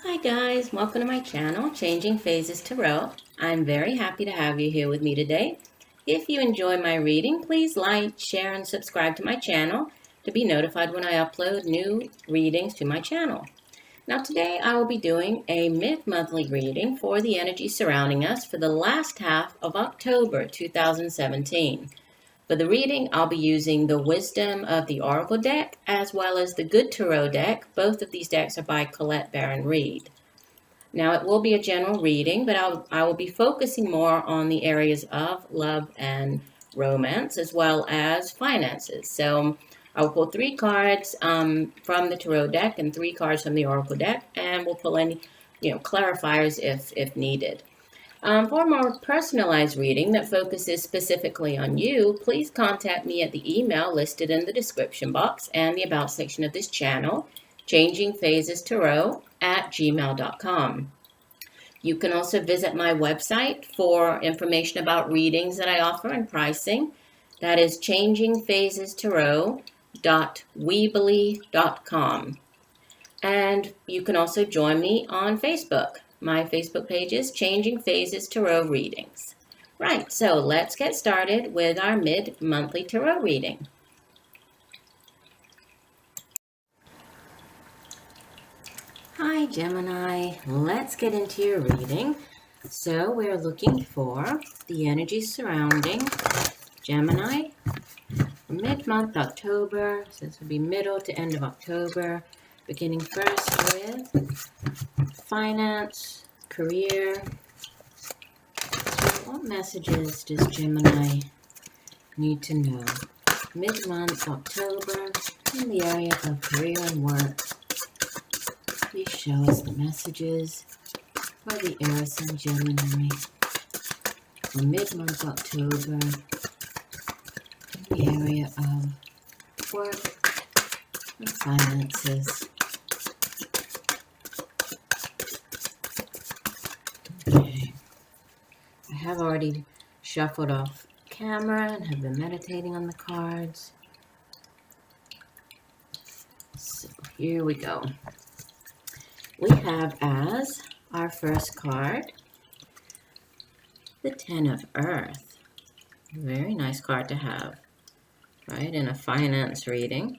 Hi guys, welcome to my channel, Changing Phases Tarot. I'm very happy to have you here with me today. If you enjoy my reading, please like, share, and subscribe to my channel to be notified when I upload new readings to my channel. Now today I will be doing a mid-monthly reading for the energy surrounding us for the last half of October 2017. For the reading, I'll be using the Wisdom of the Oracle deck as well as the Good Tarot deck. Both of these decks are by Colette Baron Reed. Now, it will be a general reading, but I will be focusing more on the areas of love and romance as well as finances. So I will pull 3 cards from the Tarot deck and 3 cards from the Oracle deck, and we'll pull any clarifiers if needed. For a more personalized reading that focuses specifically on you, please contact me at the email listed in the description box and the About section of this channel, changingphasestarot@gmail.com. You can also visit my website for information about readings that I offer and pricing. That is changingphasestarot.weebly.com. And you can also join me on Facebook. My Facebook page is Changing Phases Tarot Readings. Right, so let's get started with our mid-monthly tarot reading. Hi Gemini, let's get into your reading. So we're looking for the energy surrounding Gemini for mid-month October. So this would be middle to end of October. Beginning first with finance, career. So what messages does Gemini need to know? Mid-month October in the area of career and work. Please show us the messages for the air sign Gemini for mid-month October in the area of work and finances. Okay. I have already shuffled off camera and have been meditating on the cards. So here we go. We have as our first card the Ten of Earth. Very nice card to have, right, in a finance reading.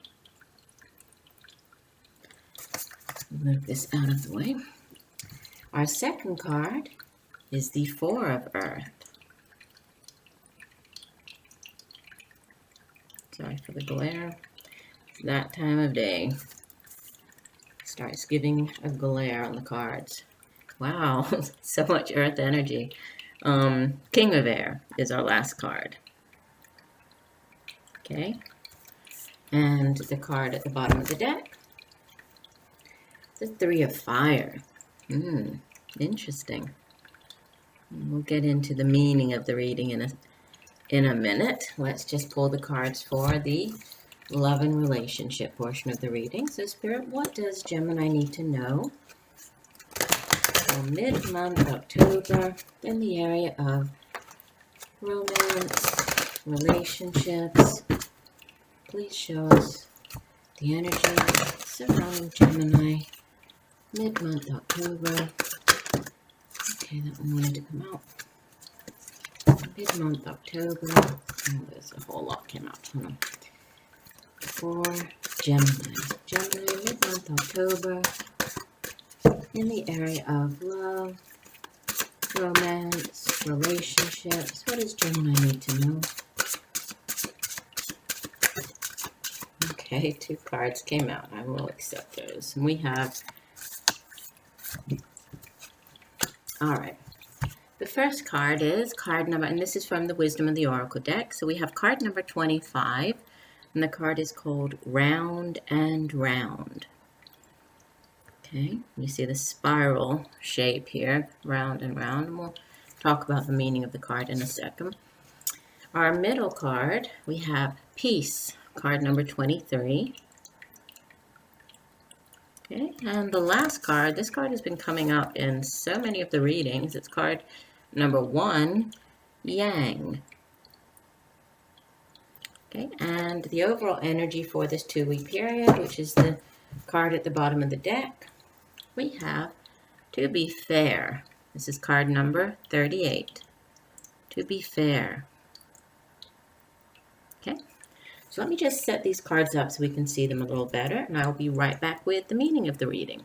Move this out of the way. Our second card is the Four of Earth. Sorry for the glare. It's that time of day. Starts giving a glare on the cards. Wow, so much earth energy. King of Air is our last card. Okay. And the card at the bottom of the deck, the Three of Fire. Interesting. We'll get into the meaning of the reading in a minute. Let's just pull the cards for the love and relationship portion of the reading. So Spirit, what does Gemini need to know for mid-month October in the area of romance, relationships? Please show us the energy surrounding Gemini mid-month October. Okay, that one wanted to come out. Mid-month October. Oh, there's a whole lot came out. Hold on. For Gemini. Gemini, mid-month October, in the area of love, romance, relationships. What does Gemini need to know? Okay, 2 cards came out. I will accept those. And we have, all right. The first card is card number, and this is from the Wisdom of the Oracle deck. So we have card number 25. And the card is called Round and Round. Okay, you see the spiral shape here, round and round. And we'll talk about the meaning of the card in a second. Our middle card, we have Peace, card number 23. Okay, and the last card, this card has been coming up in so many of the readings. It's card number 1, Yang. Okay, and the overall energy for this 2-week period, which is the card at the bottom of the deck, we have To be fair. This is card number 38. To be fair. Okay, so let me just set these cards up so we can see them a little better, and I'll be right back with the meaning of the reading.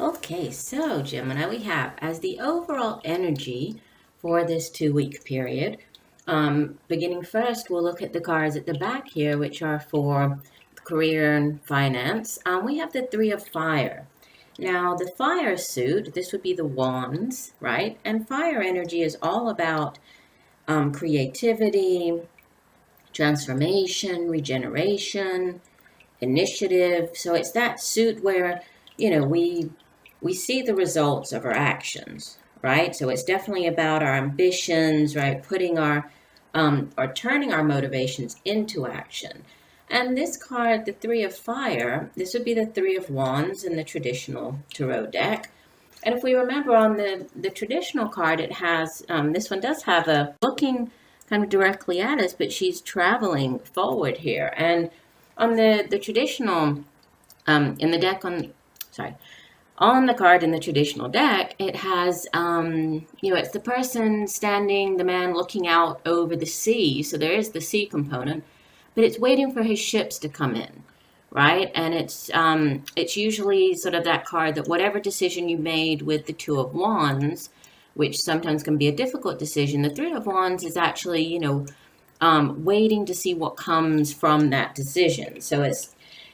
Okay, so Gemini, we have as the overall energy for this 2-week period. Beginning first, we'll look at the cards at the back here, which are for career and finance. We have the Three of Fire. Now, the fire suit, this would be the wands, right? And fire energy is all about creativity, transformation, regeneration, initiative. So it's that suit where, we see the results of our actions, right? So it's definitely about our ambitions, right? Putting our, or turning our motivations into action. And this card, the Three of Fire, this would be the Three of Wands in the traditional tarot deck. And if we remember on the traditional card, it has, this one does have a looking kind of directly at us, but she's traveling forward here. And on the traditional, in the deck on the card in the traditional deck, it has, it's the person standing, the man looking out over the sea. So there is the sea component, but it's waiting for his ships to come in, right? And it's usually sort of that card that whatever decision you made with the Two of Wands, which sometimes can be a difficult decision, the Three of Wands is actually, waiting to see what comes from that decision. So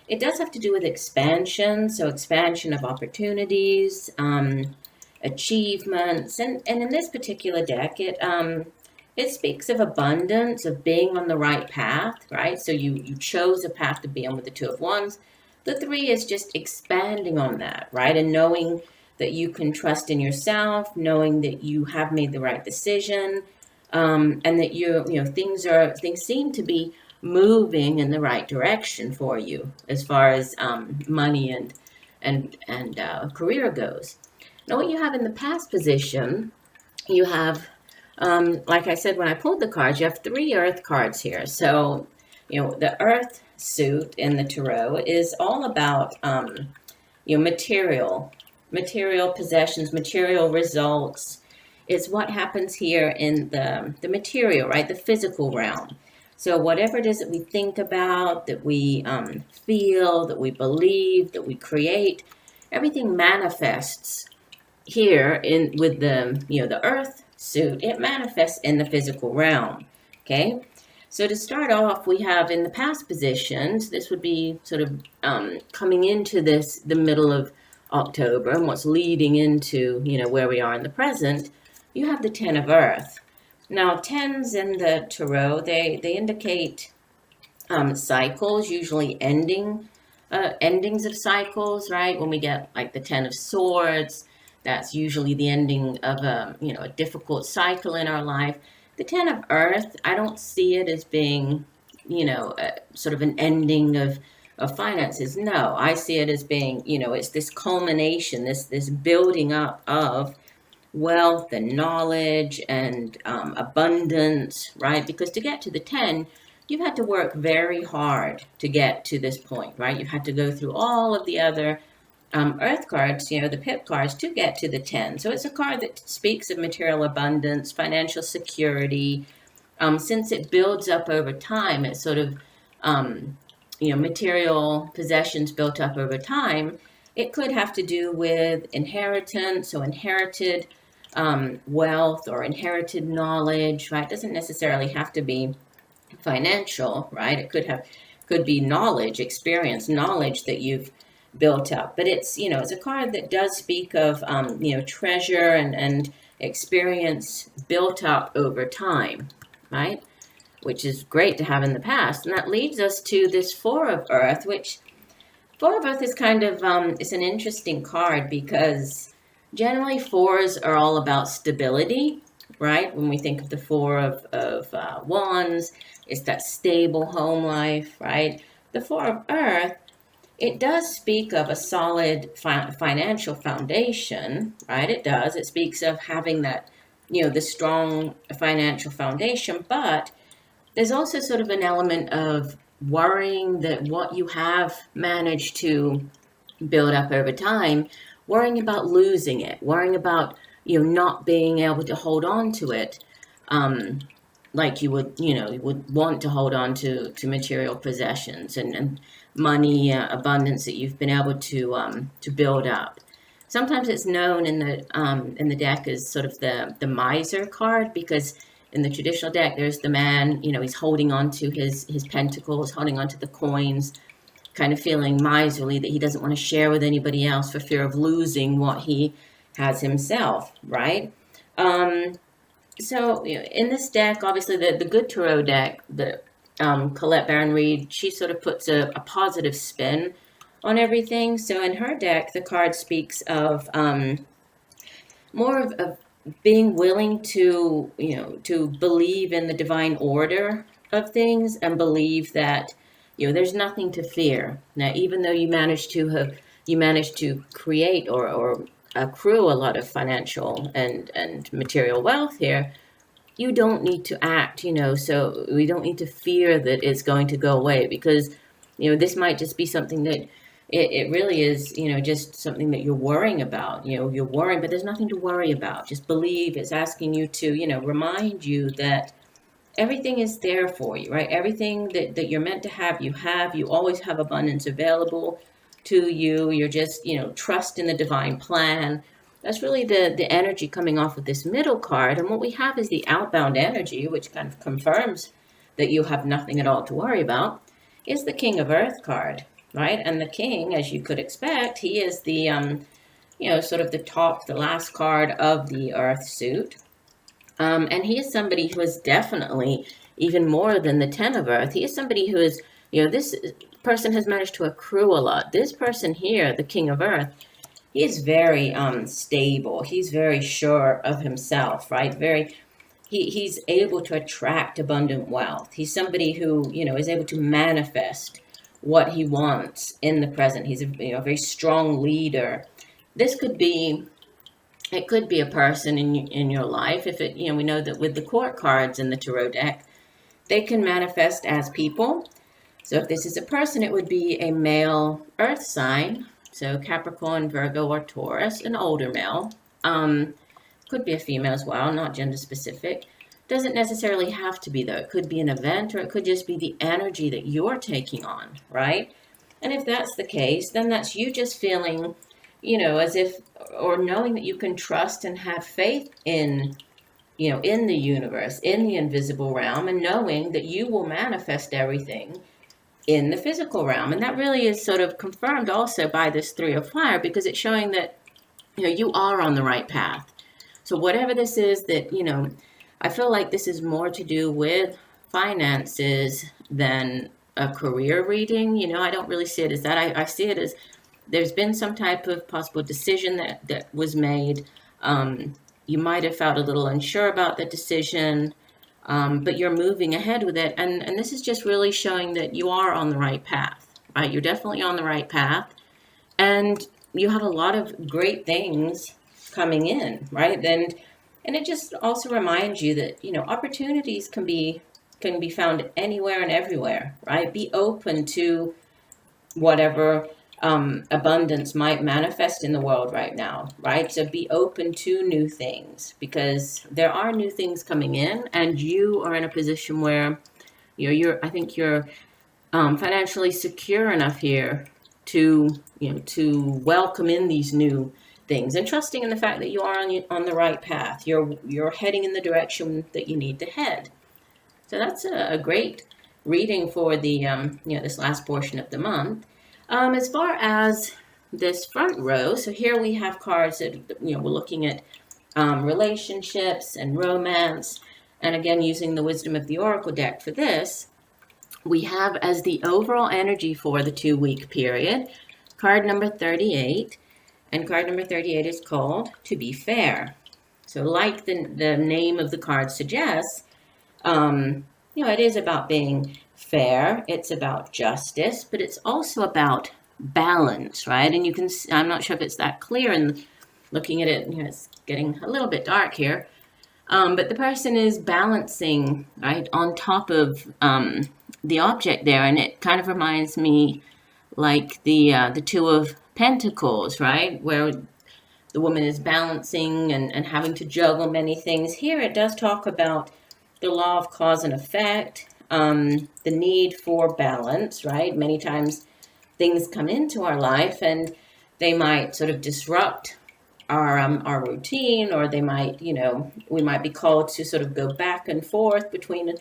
it does have to do with expansion, so expansion of opportunities, achievements, and in this particular deck, it speaks of abundance, of being on the right path, right? So you chose a path to be on with the Two of Wands. The Three is just expanding on that, right? And knowing that you can trust in yourself, knowing that you have made the right decision, and that things seem to be moving in the right direction for you as far as money and career goes. Now, what you have in the past position, you have, like I said when I pulled the cards, you have 3 earth cards here. So, the earth suit in the tarot is all about, material possessions, material results. Is what happens here in the material, right? The physical realm. So whatever it is that we think about, that we feel, that we believe, that we create, everything manifests here with the earth suit. It manifests in the physical realm. Okay. So to start off, we have in the past positions, this would be sort of coming into the middle of October, and what's leading into, where we are in the present, you have the 10 of Earth. Now, 10s in the tarot, they indicate cycles, usually endings of cycles, right? When we get like the 10 of Swords, that's usually the ending of a difficult cycle in our life. The 10 of Earth, I don't see it as being, sort of an ending of finances. No, I see it as being, it's this culmination, this building up of wealth and knowledge and abundance, right? Because to get to the 10, you've had to work very hard to get to this point, right? You've had to go through all of the other earth cards, the pip cards, to get to the 10. So it's a card that speaks of material abundance, financial security. Since it builds up over time, it's sort of, material possessions built up over time. It could have to do with inheritance, or inherited wealth, or inherited knowledge, right? It doesn't necessarily have to be financial, right? It could be knowledge, experience, knowledge that you've built up. But it's, it's a card that does speak of, treasure and experience built up over time, right? Which is great to have in the past. And that leads us to this 4 of Earth, which 4 of Earth is kind of, it's an interesting card because generally 4s are all about stability, right? When we think of the 4 of Wands, it's that stable home life, right? The 4 of Earth, it does speak of a solid financial foundation, right? It does. It speaks of having that, the strong financial foundation, but there's also sort of an element of worrying that what you have managed to build up over time, worrying about losing it, worrying about not being able to hold on to it, like you would you would want to hold on to material possessions and money, abundance that you've been able to build up. Sometimes it's known in the deck as sort of the miser card, because in the traditional deck there's the man, he's holding on to his pentacles, holding on to the coins, kind of feeling miserly that he doesn't want to share with anybody else for fear of losing what he has himself, right? So in this deck, obviously the good tarot deck, the Colette Baron Reed, she sort of puts a positive spin on everything. So in her deck, the card speaks of more of being willing to to believe in the divine order of things and believe that there's nothing to fear. Now, even though you managed to create or accrue a lot of financial and material wealth here, you don't need to act, so we don't need to fear that it's going to go away, because this might just be something that it really is, just something that you're worrying about. You're worrying, but there's nothing to worry about. Just believe. It's asking you to remind you that everything is there for you, right? Everything that you're meant to have, you always have abundance available to you. You're just, trust in the divine plan. That's really the energy coming off of this middle card. And what we have is the outbound energy, which kind of confirms that you have nothing at all to worry about, is the King of Earth card, right? And the King, as you could expect, he is the, sort of the last card of the Earth suit. And he is somebody who is definitely even more than the 10 of Earth. He is somebody who is, this person has managed to accrue a lot. This person here, the King of Earth, he is very stable. He's very sure of himself, right? He's able to attract abundant wealth. He's somebody who, is able to manifest what he wants in the present. He's a very strong leader. It could be a person in your life. If it, we know that with the court cards in the tarot deck, they can manifest as people. So if this is a person, it would be a male earth sign. So Capricorn, Virgo, or Taurus, an older male. Could be a female as well, not gender specific. Doesn't necessarily have to be, though. It could be an event, or it could just be the energy that you're taking on, right? And if that's the case, then that's you just feeling, as if, or knowing that you can trust and have faith in, in the universe, in the invisible realm, and knowing that you will manifest everything in the physical realm. And that really is sort of confirmed also by this Three of Fire, because it's showing that, you are on the right path. So whatever this is that, I feel like this is more to do with finances than a career reading. I don't really see it as that. I see it as there's been some type of possible decision that was made. You might have felt a little unsure about the decision, but you're moving ahead with it. And this is just really showing that you are on the right path, right? You're definitely on the right path. And you have a lot of great things coming in, right? And it just also reminds you that, opportunities can be found anywhere and everywhere, right? Be open to whatever abundance might manifest in the world right now, right? So be open to new things, because there are new things coming in, and you are in a position where I think you're financially secure enough here to to welcome in these new things, and trusting in the fact that you are on the right path. You're heading in the direction that you need to head. So that's a great reading for the this last portion of the month. As far as this front row, so here we have cards that we're looking at relationships and romance, and again using the Wisdom of the Oracle deck for this, we have as the overall energy for the 2-week period, card number 38, and card number 38 is called To Be Fair. So like the name of the card suggests, it is about being fair. It's about justice, but it's also about balance, right? And you can, I'm not sure if it's that clear, and looking at it, it's getting a little bit dark here. But the person is balancing, right, on top of the object there, and it kind of reminds me like the Two of Pentacles, right? Where the woman is balancing and having to juggle many things. Here it does talk about the law of cause and effect, the need for balance, right? Many times things come into our life and they might sort of disrupt our routine, or they might, we might be called to sort of go back and forth between,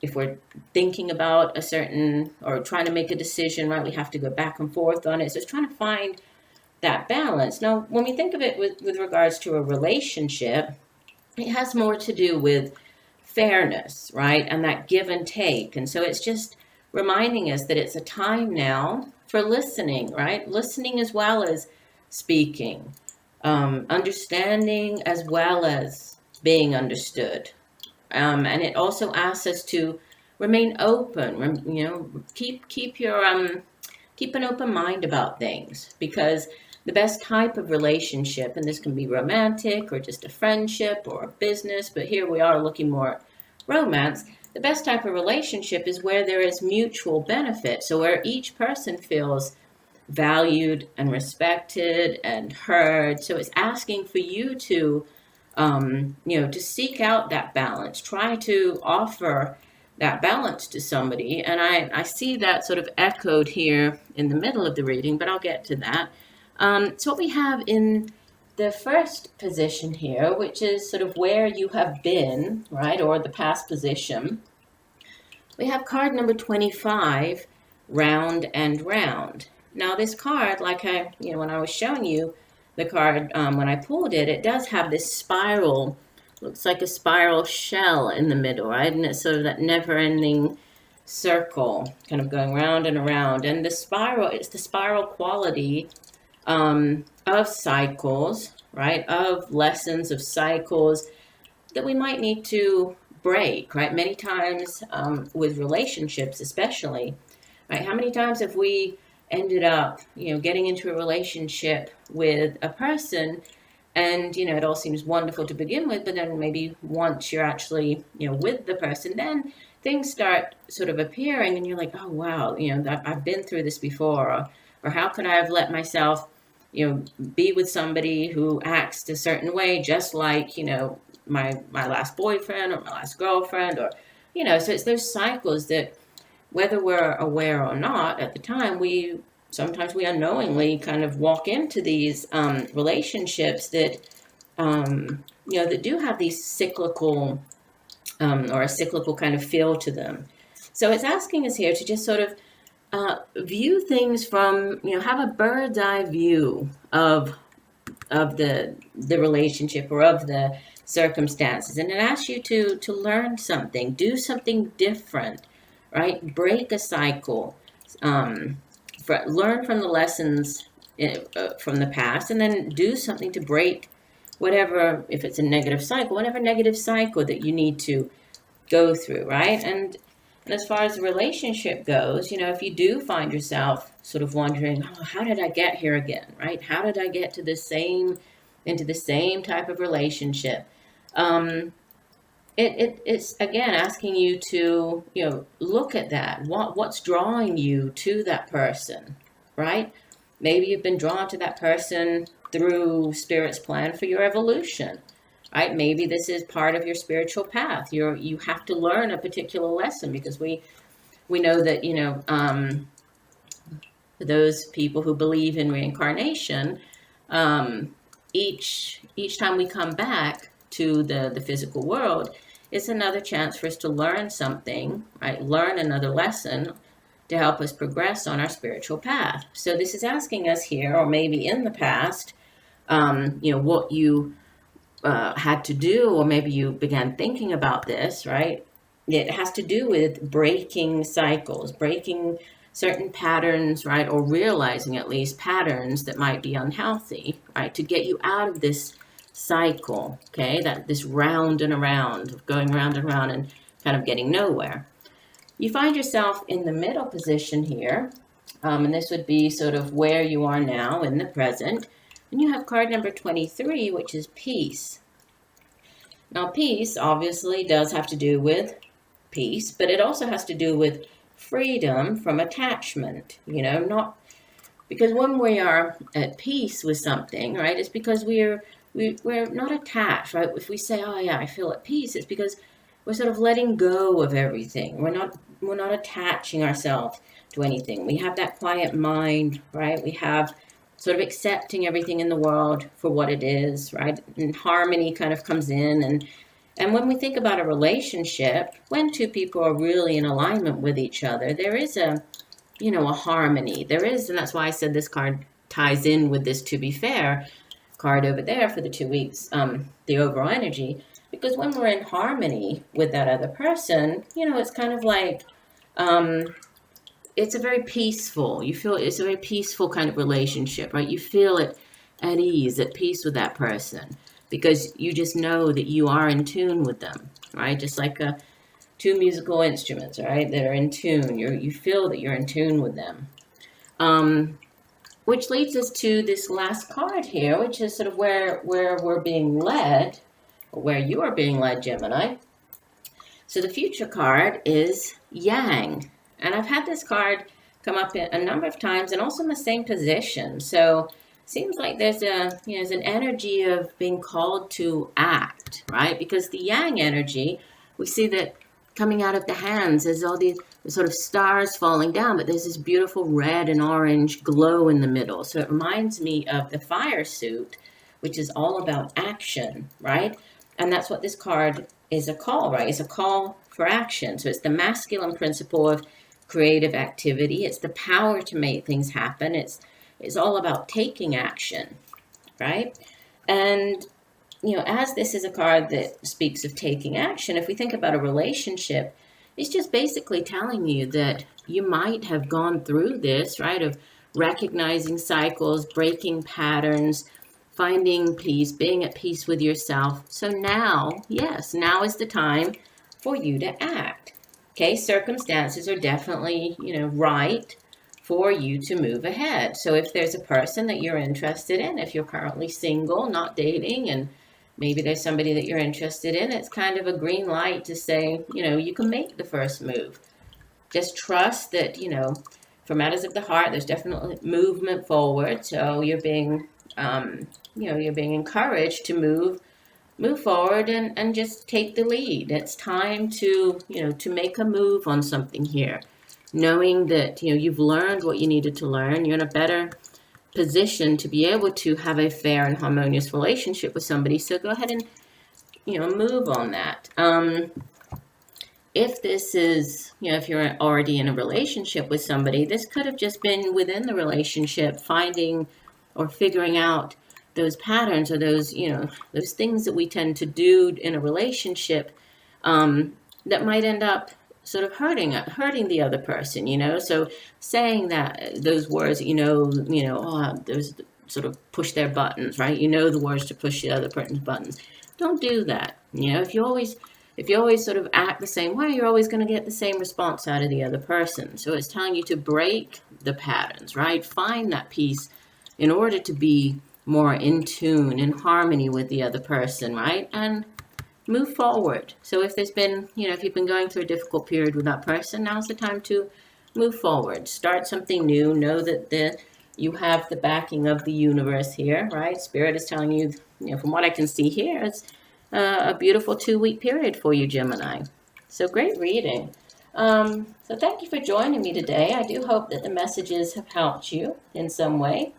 if we're thinking about a certain or trying to make a decision, right, we have to go back and forth on it. So it's trying to find that balance. Now, when we think of it with regards to a relationship, it has more to do with fairness, right? And that give and take. And so it's just reminding us that it's a time now for listening, right? Listening as well as speaking, understanding as well as being understood. And it also asks us to remain open, keep an open mind about things, because the best type of relationship, and this can be romantic or just a friendship or a business, but here we are looking more at romance. The best type of relationship is where there is mutual benefit. So where each person feels valued and respected and heard. So it's asking for you to, to seek out that balance. Try to offer that balance to somebody. And I see that sort of echoed here in the middle of the reading, but I'll get to that. So what we have in the first position here, which is sort of where you have been, right, or the past position, we have card number 25, round and round. Now this card, like when I was showing you the card, when I pulled it, it does have this spiral, looks like a spiral shell in the middle, right? And it's sort of that never-ending circle, kind of going round and around. And the spiral, it's the spiral quality of cycles, right? Of lessons, of cycles that we might need to break, right? Many times with relationships especially, right? How many times have we ended up, getting into a relationship with a person and, it all seems wonderful to begin with, but then maybe once you're actually, with the person, then things start sort of appearing and you're like, oh, wow, I've been through this before, or how could I have let myself, be with somebody who acts a certain way, just like, my last boyfriend or my last girlfriend, or, so it's those cycles that, whether we're aware or not at the time, sometimes we unknowingly kind of walk into these relationships that, that do have these cyclical or a cyclical kind of feel to them. So it's asking us here to just sort of view things from, have a bird's eye view of the relationship or of the circumstances, and it asks you to learn something, do something different, right? Break a cycle, learn from the lessons from the past, and then do something to break whatever, if it's a negative cycle, whatever negative cycle that you need to go through, right? And as far as the relationship goes, if you do find yourself sort of wondering, oh, how did I get here again, right? How did I get to into the same type of relationship? It's again asking you to, look at that. What's drawing you to that person, right? Maybe you've been drawn to that person through Spirit's plan for your evolution, right? Maybe this is part of your spiritual path. You have to learn a particular lesson, because we know that, those people who believe in reincarnation, each time we come back to the physical world, it's another chance for us to learn something, right? Learn another lesson to help us progress on our spiritual path. So this is asking us here, or maybe in the past, what you had to do, or maybe you began thinking about this, right? It has to do with breaking cycles, breaking certain patterns, right? Or realizing at least patterns that might be unhealthy, right? To get you out of this cycle, okay? This round and around, going round and round and kind of getting nowhere. You find yourself in the middle position here, and this would be sort of where you are now in the present. And you have card number 23, which is peace. Now, peace obviously does have to do with peace, but it also has to do with freedom from attachment, not because when we are at peace with something, right, it's because we're not attached, right? If we say, oh yeah, I feel at peace, it's because we're sort of letting go of everything. We're not attaching ourselves to anything. We have that quiet mind, right? We have sort of accepting everything in the world for what it is, right? And harmony kind of comes in. And when we think about a relationship, when two people are really in alignment with each other, there is a harmony. There is, and that's why I said this card ties in with this to be fair card over there for the 2 weeks, the overall energy. Because when we're in harmony with that other person, it's kind of like, it's a very peaceful, it's a very peaceful kind of relationship, right? You feel it at ease, at peace with that person, because you just know that you are in tune with them, right? Just like two musical instruments, right, that are in tune. You feel that you're in tune with them. Which leads us to this last card here, which is sort of where we're being led, or where you are being led, Gemini. So the future card is Yang. And I've had this card come up a number of times and also in the same position. So it seems like there's there's an energy of being called to act, right? Because the Yang energy, we see that coming out of the hands, there's all these sort of stars falling down, but there's this beautiful red and orange glow in the middle. So it reminds me of the fire suit, which is all about action, right? And that's what this card is a call, right? It's a call for action. So it's the masculine principle of creative activity. It's the power to make things happen. It's all about taking action, right? And as this is a card that speaks of taking action, if we think about a relationship, it's just basically telling you that you might have gone through this, right, of recognizing cycles, breaking patterns, finding peace, being at peace with yourself. So now, yes, now is the time for you to act. Okay, circumstances are definitely, right for you to move ahead. So if there's a person that you're interested in, if you're currently single, not dating, and maybe there's somebody that you're interested in, it's kind of a green light to say, you can make the first move. Just trust that, for matters of the heart, there's definitely movement forward. So you're being, you're being encouraged to move forward and just take the lead. It's time to, to make a move on something here, knowing that, you've learned what you needed to learn. You're in a better position to be able to have a fair and harmonious relationship with somebody. So go ahead and, move on that. If this is, if you're already in a relationship with somebody, this could have just been within the relationship, finding or figuring out those patterns or those, those things that we tend to do in a relationship that might end up sort of hurting the other person, so saying that those words, those sort of push their buttons, right? The words to push the other person's buttons. Don't do that. If you always sort of act the same way, you're always going to get the same response out of the other person. So it's telling you to break the patterns, right? Find that peace in order to be more in tune, in harmony with the other person, right? And move forward. So if there's been, if you've been going through a difficult period with that person, now's the time to move forward. Start something new. Know that you have the backing of the universe here, right? Spirit is telling you, from what I can see here, it's a beautiful 2-week period for you, Gemini. So great reading. So thank you for joining me today. I do hope that the messages have helped you in some way.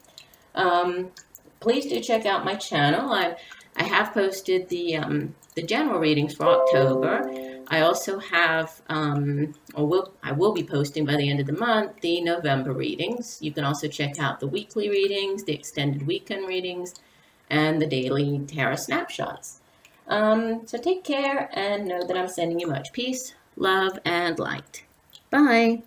Please do check out my channel. I have posted the general readings for October. I also have, I will be posting by the end of the month, the November readings. You can also check out the weekly readings, the extended weekend readings, and the daily tarot snapshots. So take care and know that I'm sending you much peace, love, and light. Bye.